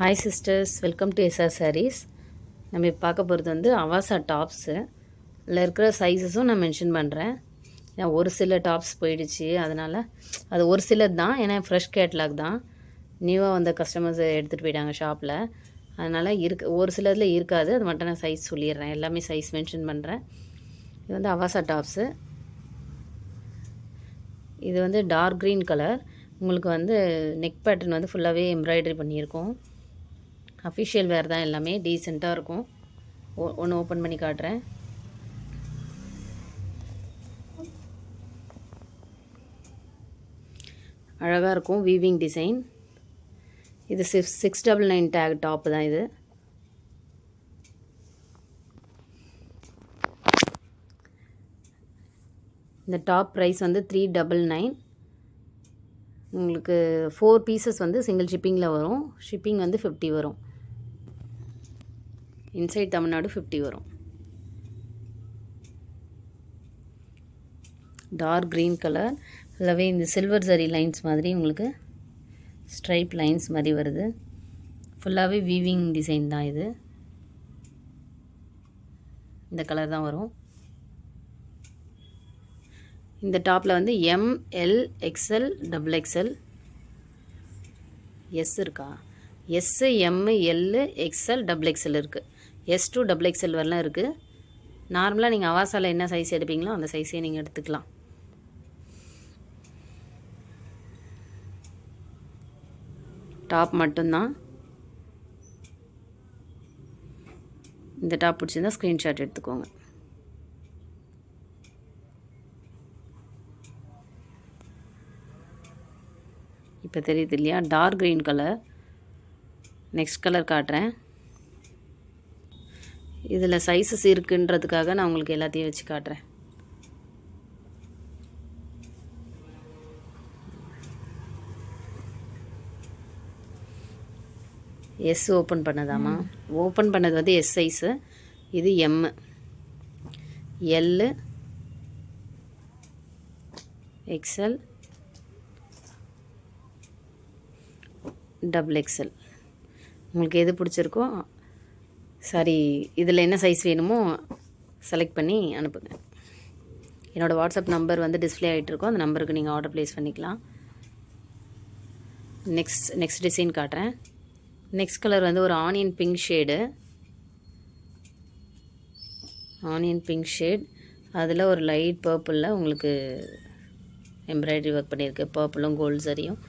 Hi sisters, welcome to SR Sarees. நம்ம இப்போ பார்க்க போகிறது வந்து அவாசா டாப்ஸு. இதில் இருக்கிற சைஸஸும் நான் மென்ஷன் பண்ணுறேன். ஏன்னா ஒரு சில டாப்ஸ் போயிடுச்சு, அதனால் அது ஒரு சிலது தான். ஏன்னா ஃப்ரெஷ் கேட்லாக் தான், நியூவாக வந்த கஸ்டமர்ஸ் எடுத்துகிட்டு போயிட்டாங்க ஷாப்பில். அதனால் ஒரு சிலதில் இருக்காது. அது மட்டும் நான் சைஸ் சொல்லிடுறேன், எல்லாமே சைஸ் மென்ஷன் பண்ணுறேன். இது வந்து அவாசா டாப்ஸு. இது வந்து டார்க் க்ரீன் கலர். உங்களுக்கு வந்து நெக் பேட்டர்ன் வந்து ஃபுல்லாகவே எம்ப்ராய்டரி பண்ணியிருக்கோம். அஃபிஷியல் வேர் தான், எல்லாமே டீசெண்டாக இருக்கும். ஒன்று ஓப்பன் பண்ணி காட்டுறேன். அழகாக இருக்கும், வீவிங் டிசைன். இது 699 டேக் டாப்பு தான் இது. இந்த டாப் ப்ரைஸ் வந்து 399. உங்களுக்கு 4 பீசஸ் வந்து சிங்கிள் ஷிப்பிங்கில் வரும். ஷிப்பிங் வந்து 50 வரும். இன்சைட் தமிழ்நாடு 50 வரும். டார்க் க்ரீன் கலர், இல்லவே இந்த சில்வர் ஜரி லைன்ஸ் மாதிரி உங்களுக்கு ஸ்ட்ரைப் லைன்ஸ் மாதிரி வருது. ஃபுல்லாகவே வீவிங் டிசைன் தான் இது. இந்த கலர் தான் வரும். இந்த டாப்பில் வந்து ML XL XXL எஸ் இருக்கா? S, M, L, XL XXL இருக்குது. S to XXL வரலாம் இருக்குது. நார்மலாக நீங்கள் அவாசாவில் என்ன சைஸ் எடுப்பீங்களோ அந்த சைஸே நீங்கள் எடுத்துக்கலாம். டாப் மட்டும்தான். இந்த டாப் பிடிச்சிருந்தா ஸ்க்ரீன்ஷாட் எடுத்துக்கோங்க. இப்போ தெரியுது இல்லையா? Dark green colour. Next colour காட்டுறேன். இதில் சைஸஸ் இருக்குன்றதுக்காக நான் உங்களுக்கு எல்லாத்தையும் வச்சு காட்டுறேன். S open பண்ணதாமா? ஓப்பன் பண்ணது வந்து எஸ் சைஸு. இது M, L, XL, XXL. உங்களுக்கு எது பிடிச்சிருக்கோ, சாரி, இதில் என்ன சைஸ் வேணுமோ செலக்ட் பண்ணி அனுப்புங்க. என்னோடய வாட்ஸ்அப் நம்பர் வந்து டிஸ்பிளே ஆகிட்டுருக்கோம். அந்த நம்பருக்கு நீங்கள் ஆர்டர் ப்ளேஸ் பண்ணிக்கலாம். நெக்ஸ்ட் டிசைன் காட்டுறேன். நெக்ஸ்ட் கலர் வந்து ஒரு onion pink shade. Onion pink shade, அதில் ஒரு லைட் பர்பிளில் உங்களுக்கு எம்ப்ராய்டரி ஒர்க் பண்ணியிருக்கு. பர்பிளும் கோல்டு சரியும்.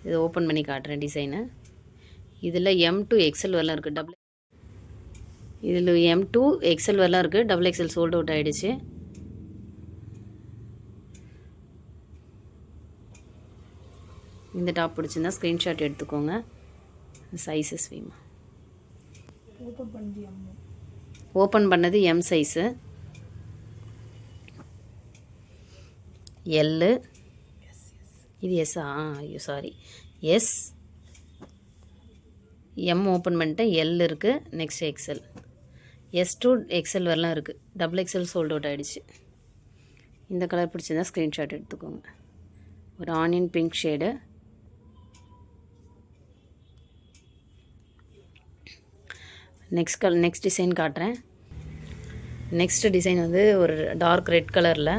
இது ஓப்பன் பண்ணி காட்டுறேன் டிசைனை. இதில் M to XL வரலாம் இருக்குது. இதில் M to XL வரலாம் இருக்குது. XXL சோல்ட் அவுட் ஆகிடுச்சு. இந்த டாப் பிடிச்சிருந்தா ஸ்க்ரீன்ஷாட் எடுத்துக்கோங்க. சைஸஸ் வேணுமா? ஓப்பன் பண்ணது M சைஸு. L, இது எஸ்ஸா? ஐயோ சாரி, எஸ். M ஓப்பன் பண்ணிட்டேன். L இருக்குது. Next XL. S to XL வரலாம் இருக்குது. XXL சோல்ட் அவுட் ஆகிடுச்சு. இந்த கலர் பிடிச்சிருந்தா ஸ்க்ரீன்ஷாட் எடுத்துக்கோங்க. ஒரு onion pink shade. Next design காட்டுறேன். நெக்ஸ்ட் டிசைன் வந்து ஒரு டார்க் ரெட் கலரில்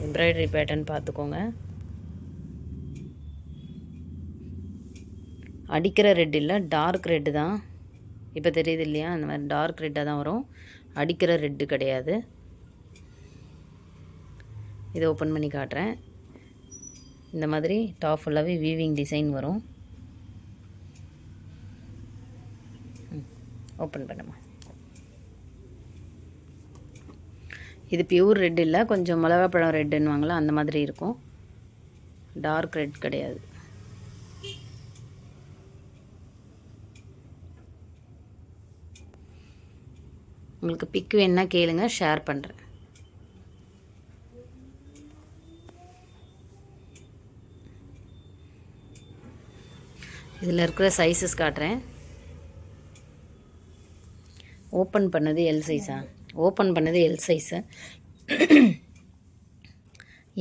எம்ப்ராய்டரி பேட்டர்ன் பார்த்துக்கோங்க. அடிக்கிற ரெட் இல்லை, டார்க் ரெட்டு தான். இப்போ தெரியுது இல்லையா? அந்த மாதிரி டார்க் ரெட்டாக தான் வரும், அடிக்கிற ரெட்டு கிடையாது. இதை ஓப்பன் பண்ணி காட்டுறேன். இந்த மாதிரி டாப் ஃபுல்லாகவே வீவிங் டிசைன் வரும். ஓப்பன் பண்ணுமா? இது பியூர் ரெட் இல்லை, கொஞ்சம் மிளகாப்பழம் ரெட்டுன்னுவாங்களா அந்த மாதிரி இருக்கும். டார்க் ரெட் கிடையாது. உங்களுக்கு பிக் வேணுன்னா கேளுங்க, ஷேர் பண்ணுறேன். இதில் இருக்கிற சைஸஸ் காட்டுறேன். ஓப்பன் பண்ணது எல் சைஸா? ஓப்பன் பண்ணது L size.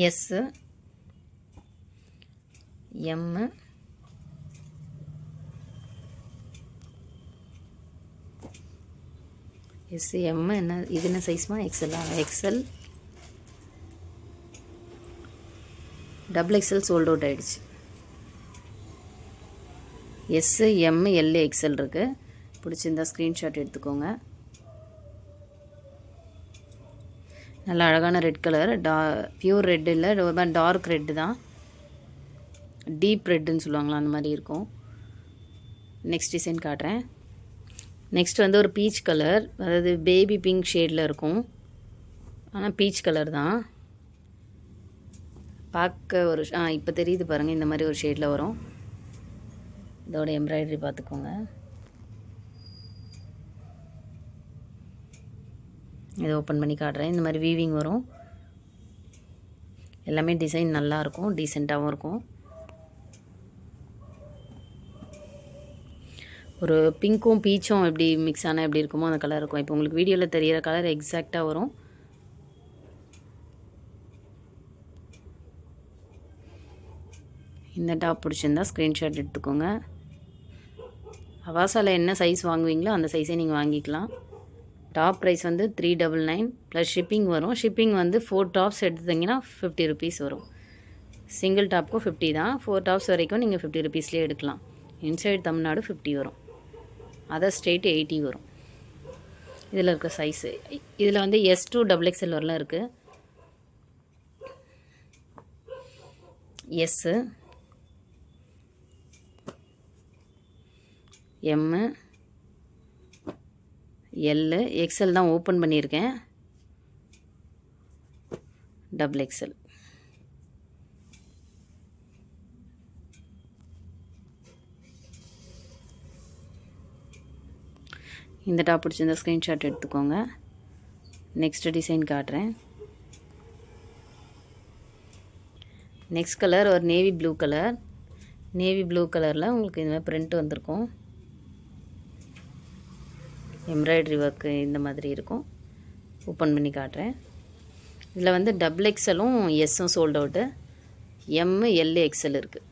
S, M, S M என்ன இது என்ன சைஸ்மா? எக்ஸ்எல்லா? XL double XL sold out ஆகிடுச்சு. எஸ்ஸு எம் எல் எக்ஸ்எல் இருக்குது. பிடிச்சிருந்தா ஸ்க்ரீன்ஷாட் எடுத்துக்கோங்க. நல்ல அழகான ரெட் கலர், பியூர் ரெட் இல்லை, ரொம்ப டார்க் ரெட்டு தான், டீப் ரெட்டுன்னு சொல்லுவாங்களா அந்த மாதிரி இருக்கும். நெக்ஸ்ட் டிசைன் காட்டுறேன். நெக்ஸ்ட் வந்து ஒரு பீச் கலர், அதாவது பேபி பிங்க் ஷேடில் இருக்கும், ஆனால் பீச் கலர் தான். பார்க்க ஒரு இப்போ தெரியுது பாருங்கள், இந்த மாதிரி ஒரு ஷேடில் வரும். இதோட எம்ப்ராய்டரி பார்த்துக்கோங்க. இதை ஓப்பன் பண்ணி காட்டுறேன். இந்த மாதிரி வீவிங் வரும். எல்லாமே டிசைன் நல்லாயிருக்கும், டீசெண்டாகவும் இருக்கும். ஒரு பிங்க்கும் பீச்சும் எப்படி மிக்ஸ் ஆனால் எப்படி இருக்குமோ அந்த கலர் இருக்கும். இப்போ உங்களுக்கு வீடியோவில் தெரிகிற கலர் எக்ஸாக்டாக வரும். இந்த டாப் பிடிச்சிருந்தா ஸ்க்ரீன்ஷாட் எடுத்துக்கோங்க. அவாசாவில் என்ன சைஸ் வாங்குவீங்களோ அந்த சைஸே நீங்கள் வாங்கிக்கலாம். டாப் ப்ரைஸ் வந்து 399 ப்ளஸ் ஷிப்பிங் வரும். ஷிப்பிங் வந்து 4 டாப்ஸ் எடுத்துட்டிங்கன்னா 50 ருபீஸ் வரும். சிங்கிள் டாப்புக்கும் 50 தான். 4 டாப்ஸ் வரைக்கும் நீங்கள் 50 ருபீஸ்லேயே எடுக்கலாம். இன்சைட் தமிழ்நாடு 50 வரும், அதர் ஸ்டேட் 80 வரும். இதில் இருக்க சைஸு, இதில் வந்து S2 XXL வரலாம் இருக்குது. எஸ்ஸு, எம்மு, எல்லு, எக்ஸ்எல் தான் ஓப்பன் பண்ணியிருக்கேன், டபுள் எக்ஸ்எல். இந்த டாப் பிடிச்சிருந்தா ஸ்க்ரீன்ஷாட் எடுத்துக்கோங்க. நெக்ஸ்ட் டிசைன் காட்டுறேன். நெக்ஸ்ட் கலர் ஒரு navy blue colour. Navy blue கலரில் உங்களுக்கு இந்த மாதிரி பிரிண்ட் வந்திருக்கும். எம்ப்ராய்டரி ஒர்க்கு இந்த மாதிரி இருக்கும். ஓப்பன் பண்ணி காட்டுறேன். இதில் வந்து டபுள் எக்ஸ்எல்லும் எஸ்ஸும் sold out, M L XL இருக்குது.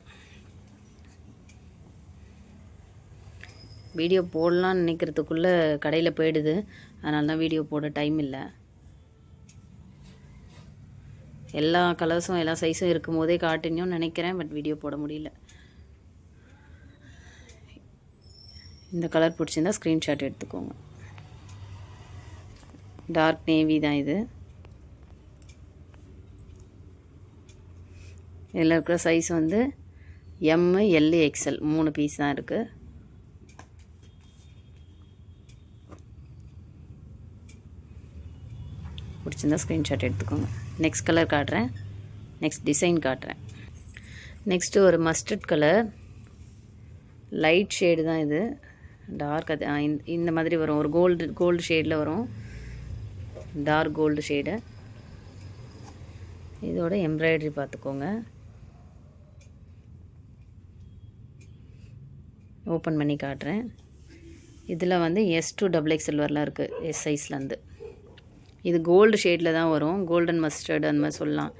வீடியோ போடலான்னு நினைக்கிறதுக்குள்ளே கடையில் போயிடுது, அதனால தான் வீடியோ போட டைம் இல்லை. எல்லா கலர்ஸும் எல்லா சைஸும் இருக்கும் போதே காட்டினோன்னு நினைக்கிறேன், பட் வீடியோ போட முடியல. இந்த கலர் பிடிச்சிருந்தா ஸ்க்ரீன்ஷாட் எடுத்துக்கோங்க. டார்க் நேவி தான் இது. இதில் இருக்கிற சைஸ் வந்து எம்மு எல் எக்ஸ்எல் 3 பீஸ் தான் இருக்குது. பிடிச்சிருந்தா ஸ்க்ரீன்ஷாட் எடுத்துக்கோங்க. நெக்ஸ்ட் கலர் காட்டுறேன், நெக்ஸ்ட் டிசைன் காட்டுறேன். நெக்ஸ்ட்டு ஒரு மஸ்டர்ட் கலர், லைட் ஷேடு தான் இது, டார்க் அது இந்த மாதிரி வரும். ஒரு கோல்டு ஷேடில் வரும், டார்க் கோல்டு ஷேடு. இதோட எம்ப்ராய்டரி பார்த்துக்கோங்க. ஓப்பன் பண்ணி காட்டுறேன். இதில் வந்து S2 XXL வரலாம் இருக்குது, எஸ் சைஸ்லேருந்து. இது கோல்டு ஷேடில் தான் வரும், கோல்டன் மஸ்டர்டு அந்த மாதிரி சொல்லலாம்.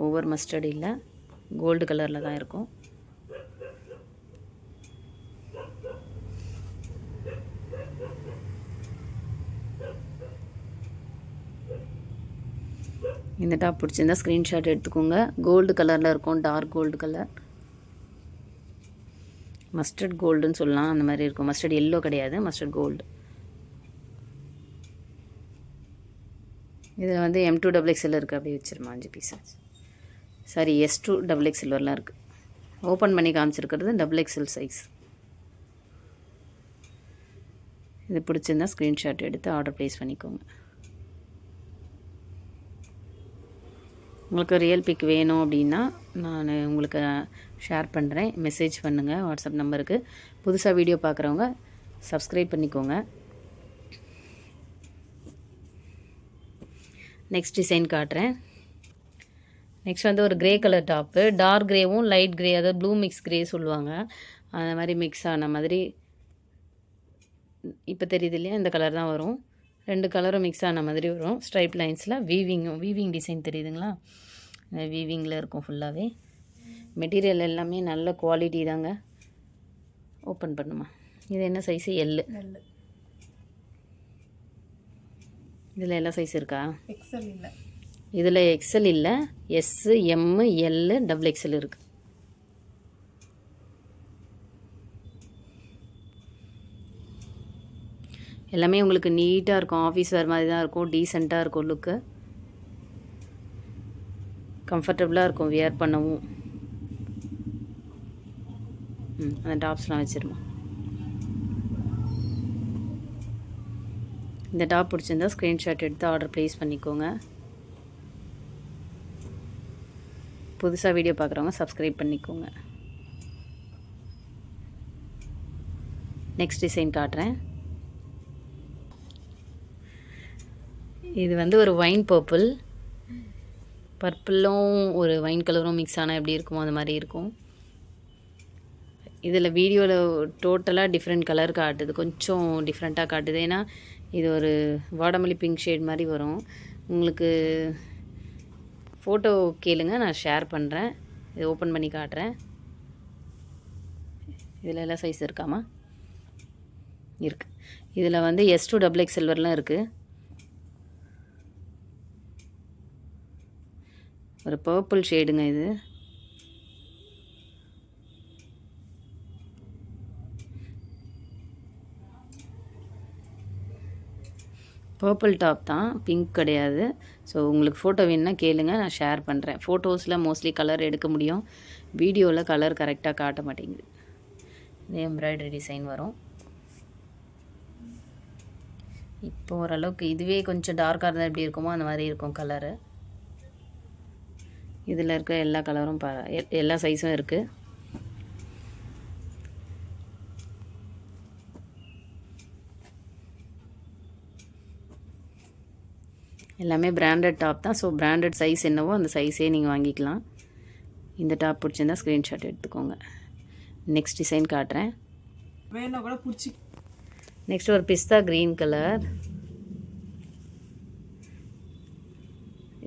ஓவர் மஸ்டர்டு இல்லை, கோல்டு கலரில் தான் இருக்கும். இந்த டாப் பிடிச்சிருந்தா ஸ்க்ரீன்ஷாட் எடுத்துக்கோங்க. கோல்டு கலரில் இருக்கும், டார்க் கோல்டு கலர், மஸ்டர்ட் கோல்டுன்னு சொல்லலாம், அந்த மாதிரி இருக்கும். மஸ்டர்ட் எல்லோ கிடையாது, மஸ்டர்ட் கோல்டு. இதில் வந்து M2 XXL இருக்குது, அப்படியே வச்சிருமா 5 பீஸ். சாரி, S2 XXL வரலாம் இருக்குது. ஓப்பன் பண்ணி காமிச்சிருக்கிறது XXL சைஸ். இது பிடிச்சிருந்தா ஸ்க்ரீன்ஷாட் எடுத்து ஆர்டர் ப்ளேஸ் பண்ணிக்கோங்க. உங்களுக்கு ரியல் பிக் வேணும் அப்படின்னா நான் உங்களுக்கு ஷேர் பண்ணுறேன், மெசேஜ் பண்ணுங்கள் வாட்ஸ்அப் நம்பருக்கு. புதுசாக வீடியோ பார்க்குறவங்க சப்ஸ்கிரைப் பண்ணிக்கோங்க. நெக்ஸ்ட் டிசைன் காட்டுறேன். நெக்ஸ்ட் வந்து ஒரு க்ரே கலர் டாப்பு, டார்க் க்ரேவும் லைட் க்ரே, அதாவது ப்ளூ மிக்ஸ் க்ரே சொல்லுவாங்க, அந்த மாதிரி மிக்ஸ் ஆன மாதிரி. இப்போ தெரியுது இல்லையா, இந்த கலர் தான் வரும். 2 கலரும் மிக்ஸ் ஆன மாதிரி வரும். ஸ்ட்ரைப் லைன்ஸில் வீவிங் டிசைன் தெரியுதுங்களா, வீவிங்கில் இருக்கும் ஃபுல்லாகவே. மெட்டீரியல் எல்லாமே நல்ல குவாலிட்டி தாங்க. ஓப்பன் பண்ணுமா, இது என்ன சைஸு? எல்லு. இதில் எல்லா சைஸ் இருக்கா? எக்ஸல் இல்லை. இதில் எக்ஸல் இல்லை, எஸ்ஸு, எம்மு, எல்லு, டபுள் எக்ஸல் இருக்குது. எல்லாமே உங்களுக்கு நீட்டாக இருக்கும், ஆஃபீஸ் வேறு மாதிரி தான் இருக்கும், டீசெண்டாக இருக்கும், லுக்கு கம்ஃபர்டபுளாக இருக்கும் வியர் பண்ணவும். அந்த டாப்ஸ்லாம் வச்சிருமா. இந்த டாப் பிடிச்சிருந்தா ஸ்க்ரீன்ஷாட் எடுத்து ஆர்டர் ப்ளேஸ் பண்ணிக்கோங்க. புதுசாக வீடியோ பார்க்குறவங்க சப்ஸ்கிரைப் பண்ணிக்கோங்க. நெக்ஸ்ட் டிசைன் காட்டுறேன். இது வந்து ஒரு வைன் பர்பிள், பர்பிளும் ஒரு வைன் கலரும் மிக்ஸ் ஆனால் எப்படி இருக்குமோ அந்த மாதிரி இருக்கும். இதில் வீடியோவில் டோட்டலாக டிஃப்ரெண்ட் கலர் காட்டுது, கொஞ்சம் டிஃப்ரெண்ட்டாக காட்டுது. ஏன்னா இது ஒரு வாடாமல்லி பிங்க் ஷேட் மாதிரி வரும். உங்களுக்கு ஃபோட்டோ கேளுங்க, நான் ஷேர் பண்ணுறேன். இது ஓப்பன் பண்ணி காட்டுறேன். இதில் எல்லாம் சைஸ் இருக்காமா? இருக்குது. இதில் வந்து S2 XXL சில்வர்லாம் இருக்குது. ஒரு பர்பிள் ஷேடுங்க இது. பர்பிள் டாப் தான், பிங்க் கிடையாது. ஸோ உங்களுக்கு ஃபோட்டோ வேணுன்னா கேளுங்க, நான் ஷேர் பண்ணுறேன். ஃபோட்டோஸில் மோஸ்ட்லி கலர் எடுக்க முடியும், வீடியோவில் கலர் கரெக்டாக காட்ட மாட்டேங்குது. இது எம்ப்ராய்டரி டிசைன் வரும். இப்போ ஓரளவுக்கு இதுவே கொஞ்சம் டார்க்காக இருந்தால் எப்படி இருக்குமோ அந்த மாதிரி இருக்கும் கலரு. இதில் இருக்க எல்லா கலரும் எல்லா சைஸும் இருக்குது. எல்லாமே பிராண்டட் டாப் தான். ஸோ பிராண்டட் சைஸ் என்னவோ அந்த சைஸே நீங்கள் வாங்கிக்கலாம். இந்த டாப் பிடிச்சிருந்தா ஸ்க்ரீன்ஷாட் எடுத்துக்கோங்க. நெக்ஸ்ட் டிசைன் காட்டுறேன். வேணா கூட பிடிச்சி. நெக்ஸ்ட் ஒரு பிஸ்தா க்ரீன் கலர்.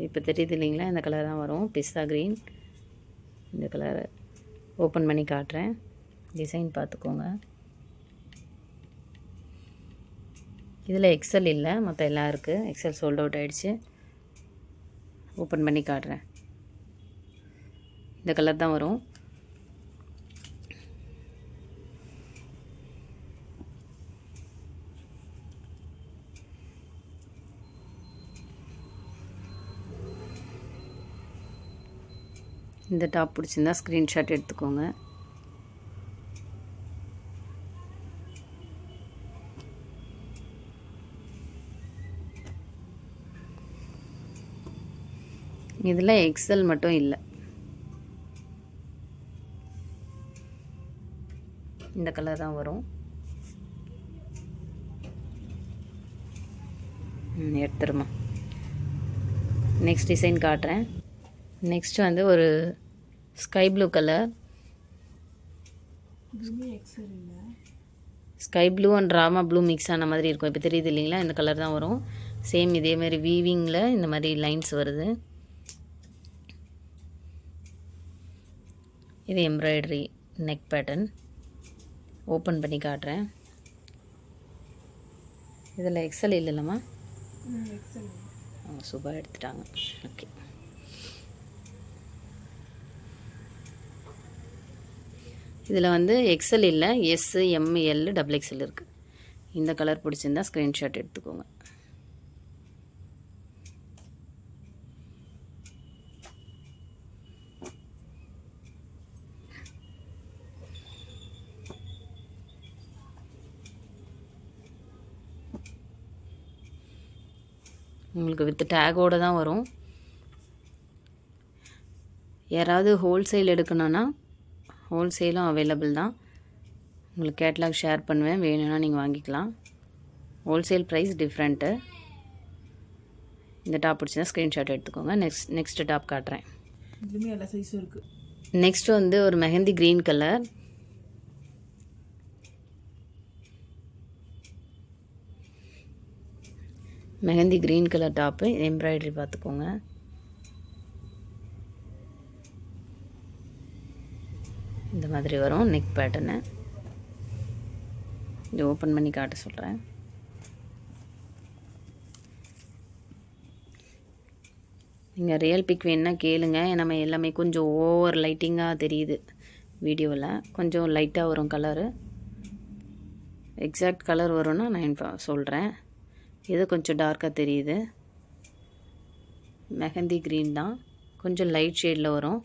இப்போ தெரியுது இல்லைங்களா, இந்த கலர் தான் வரும், பிஸ்தா க்ரீன். இந்த கலரை ஓப்பன் பண்ணி காட்டுறேன், டிசைன் பார்த்துக்கோங்க. இதில் எக்ஸல் இல்லை, மற்ற எல்லாம் இருக்குது. எக்ஸல் சோல்ட் அவுட் ஆகிடுச்சு. ஓப்பன் பண்ணி காட்டுறேன். இந்த கலர் தான் வரும். இந்த டாப் பிடிச்சிருந்தா ஸ்க்ரீன்ஷாட் எடுத்துக்கோங்க. இதில் எக்ஸல் மட்டும் இல்லை. இந்த கலர் தான் வரும். எடுத்துருமா. நெக்ஸ்ட் டிசைன் காட்டுறேன். நெக்ஸ்ட் வந்து ஒரு sky blue colour. Sky blue and Rama blue mix ஆன மாதிரி இருக்கும். இப்போ தெரியுது இல்லைங்களா, இந்த கலர் தான் வரும். சேம் இதே மாதிரி வீவிங்கில் இந்த மாதிரி லைன்ஸ் வருது. இது எம்ப்ராய்டரி நெக் பேட்டர்ன். ஓப்பன் பண்ணி காட்டுறேன். இதில் எக்ஸல் இல்லைல்லம்மா? சூப்பராக எடுத்துட்டாங்க. ஓகே, இதில் வந்து எக்ஸல் இல்லை, எஸ்ஸு, எம்மு, எல்லு, XXL இருக்குது. இந்த கலர் பிடிச்சிருந்தா ஸ்க்ரீன்ஷாட் எடுத்துக்கோங்க. உங்களுக்கு வித் டேகோடு தான் வரும். யாராவது ஹோல்சேல் எடுக்கணுன்னா ஹோல்சேலும் அவைலபிள் தான். உங்களுக்கு கேட்லாக் ஷேர் பண்ணுவேன், வேணும்னா நீங்கள் வாங்கிக்கலாம். Wholesale price different. இந்த டாப் பிடிச்சா ஸ்க்ரீன்ஷாட் எடுத்துக்கோங்க. நெக்ஸ்ட் டாப் காட்டுறேன். இதுலேயுமே எல்லா சைஸும் இருக்குது. நெக்ஸ்ட் வந்து ஒரு mehndi green colour. Mehndi green colour top. Embroidery பார்த்துக்கோங்க. இந்த மாதிரி வரும் நெக் பேட்டர்னு. இது ஓப்பன் பண்ணி காட்ட சொல்கிறேன். நீங்கள் ரியல் பிக் வேணுன்னா கேளுங்க. நம்ம எல்லாமே கொஞ்சம் ஓவர் லைட்டிங்காக தெரியுது வீடியோவில். கொஞ்சம் லைட்டாக வரும் கலரு. எக்ஸாக்ட் கலர் வரும்னா நான் சொல்கிறேன். இது கொஞ்சம் டார்க்காக தெரியுது. மெஹந்தி க்ரீன் தான், கொஞ்சம் லைட் ஷேடில் வரும்.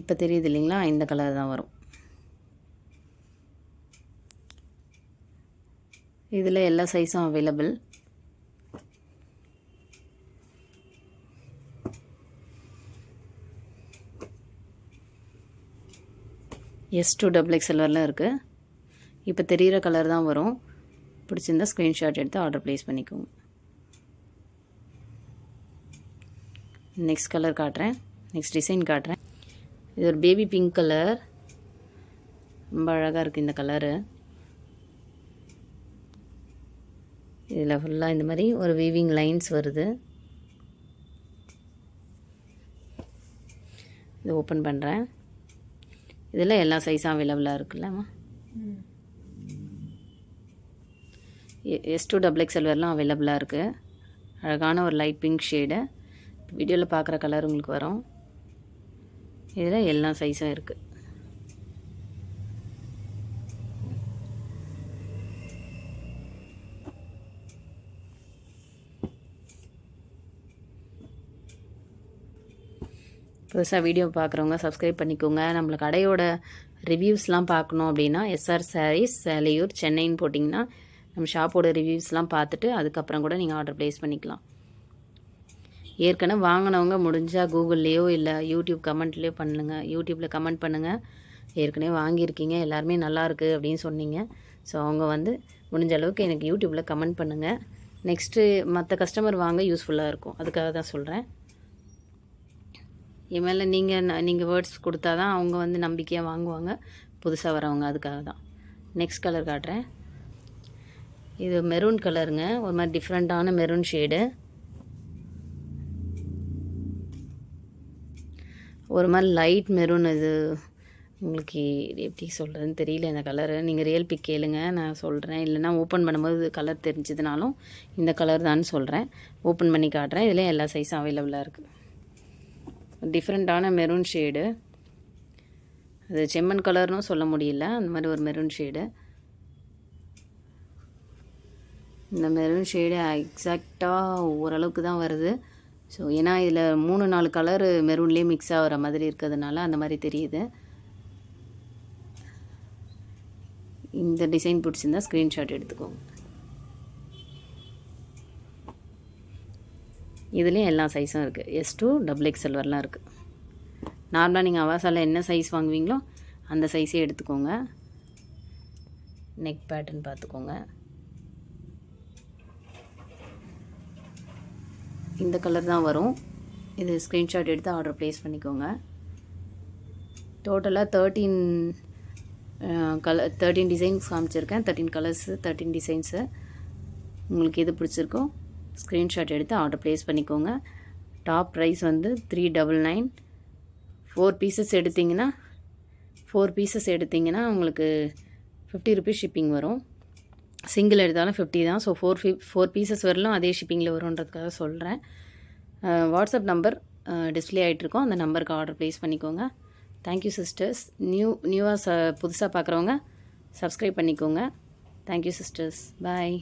இப்போ தெரியுது இல்லைங்களா, இந்த கலர் தான் வரும். இதில் எல்லா சைஸும் அவைலபிள். S2XXL வரலாம் இருக்குது. இப்போ தெரிகிற கலர் தான் வரும். பிடிச்சிருந்தா ஸ்க்ரீன்ஷாட் எடுத்து ஆர்டர் ப்ளேஸ் பண்ணிக்கோங்க. நெக்ஸ்ட் கலர் காட்டுறேன், நெக்ஸ்ட் டிசைன் காட்டுறேன். இது ஒரு பேபி பிங்க் கலர், ரொம்ப அழகாக இருக்குது இந்த கலரு. இதில் ஃபுல்லாக இந்த மாதிரி ஒரு வீவிங் லைன்ஸ் வருது. இது ஓப்பன் பண்ணுறேன். இதில் எல்லா சைஸும் அவைலபிளாக இருக்குல்லம்மா. S2XXL வரலாம் அவைலபிளாக இருக்குது. அழகான ஒரு லைட் பிங்க் ஷேடு. வீடியோவில் பார்க்குற கலர் உங்களுக்கு வரும். இதில் எல்லா சைஸும் இருக்குது. புதுசாக வீடியோ பார்க்குறவங்க சப்ஸ்கிரைப் பண்ணிக்கோங்க. நம்மள கடையோட ரிவ்யூஸ்லாம் பார்க்கணும் அப்படின்னா SR சாரீஸ் சேலையூர் சென்னைன்னு போட்டிங்கன்னா நம்ம ஷாப்போட ரிவ்யூஸ்லாம் பார்த்துட்டு அதுக்கப்புறம் கூட நீங்கள் ஆர்டர் ப்ளேஸ் பண்ணிக்கலாம். ஏற்கனவே வாங்கினவங்க முடிஞ்சால் கூகுள்லேயோ இல்லை யூடியூப் கமெண்ட்லேயோ பண்ணுங்கள். யூடியூப்பில் கமெண்ட் பண்ணுங்கள். ஏற்கனவே வாங்கியிருக்கீங்க, எல்லாருமே நல்லாயிருக்கு அப்படின்னு சொன்னீங்க. ஸோ அவங்க வந்து முடிஞ்ச அளவுக்கு எனக்கு யூடியூப்பில் கமெண்ட் பண்ணுங்கள். நெக்ஸ்ட்டு மற்ற கஸ்டமர் வாங்க யூஸ்ஃபுல்லாக இருக்கும். அதுக்காக தான் சொல்கிறேன். என் மேலே நீங்கள் வேர்ட்ஸ் கொடுத்தா தான் அவங்க வந்து நம்பிக்கையாக வாங்குவாங்க, புதுசாக வரவங்க. அதுக்காக தான். நெக்ஸ்ட் கலர் காட்டுறேன். இது மெரூன் கலருங்க, ஒரு மாதிரி டிஃப்ரெண்ட்டான மெரூன் ஷேடு. ஒரு மாதிரி லைட் மெரூன். இது உங்களுக்கு எப்படி சொல்கிறதுன்னு தெரியல இந்த கலரு. நீங்கள் ரியல் பிக் கேளுங்க, நான் சொல்கிறேன். இல்லைனா ஓப்பன் பண்ணும்போது கலர் தெரிஞ்சதுனாலும் இந்த கலர் தான் சொல்கிறேன். ஓப்பன் பண்ணி காட்டுறேன். இதில் எல்லா சைஸும் அவைலபிளாக இருக்குது. டிஃப்ரெண்ட்டான மெரூன் ஷேடு. அது செம்மண் கலர்னும் சொல்ல முடியல, அந்த மாதிரி ஒரு மெரூன் ஷேடு. இந்த மெரூன் ஷேடு எக்ஸாக்டாக ஓரளவுக்கு தான் வருது. ஸோ ஏன்னா இதில் 3-4 கலர் மெரூன்லேயே மிக்ஸ் ஆகிற மாதிரி இருக்கிறதுனால அந்த மாதிரி தெரியுது. இந்த டிசைன் பிடிச்சிருந்தா ஸ்க்ரீன்ஷாட் எடுத்துக்கோங்க. இதுலேயும் எல்லா சைஸும் இருக்குது. S2XXL வரலாம் இருக்குது. நார்மலாக நீங்கள் அவாசாவில் என்ன சைஸ் வாங்குவீங்களோ அந்த சைஸே எடுத்துக்கோங்க. நெக் பேட்டர்ன் பார்த்துக்கோங்க. இந்த கலர் தான் வரும். இது ஸ்க்ரீன்ஷாட் எடுத்து ஆர்டர் ப்ளேஸ் பண்ணிக்கோங்க. டோட்டலாக 13 டிசைன்ஸ் காமிச்சிருக்கேன். 13 கலர்ஸு, 13 டிசைன்ஸு. உங்களுக்கு எது பிடிச்சிருக்கோ ஸ்க்ரீன்ஷாட் எடுத்து ஆர்டர் ப்ளேஸ் பண்ணிக்கோங்க. டாப் ப்ரைஸ் வந்து 399. 4 பீசஸ் எடுத்திங்கன்னா உங்களுக்கு 50 ருபீஸ் ஷிப்பிங் வரும். சிங்கிள் எடுத்தாலும் 50 தான். ஸோ 4 பீசஸ் வரலாம் அதே ஷிப்பிங்கில் வரும்ன்றதுக்காக சொல்கிறேன். வாட்ஸ்அப் நம்பர் டிஸ்பிளே ஆகிட்ருக்கோம், அந்த நம்பருக்கு ஆர்டர் ப்ளேஸ் பண்ணிக்கோங்க. Thank you sisters. நியூவாக புதுசாக பார்க்குறவங்க சப்ஸ்கிரைப் பண்ணிக்கோங்க. Thank you sisters. பாய்.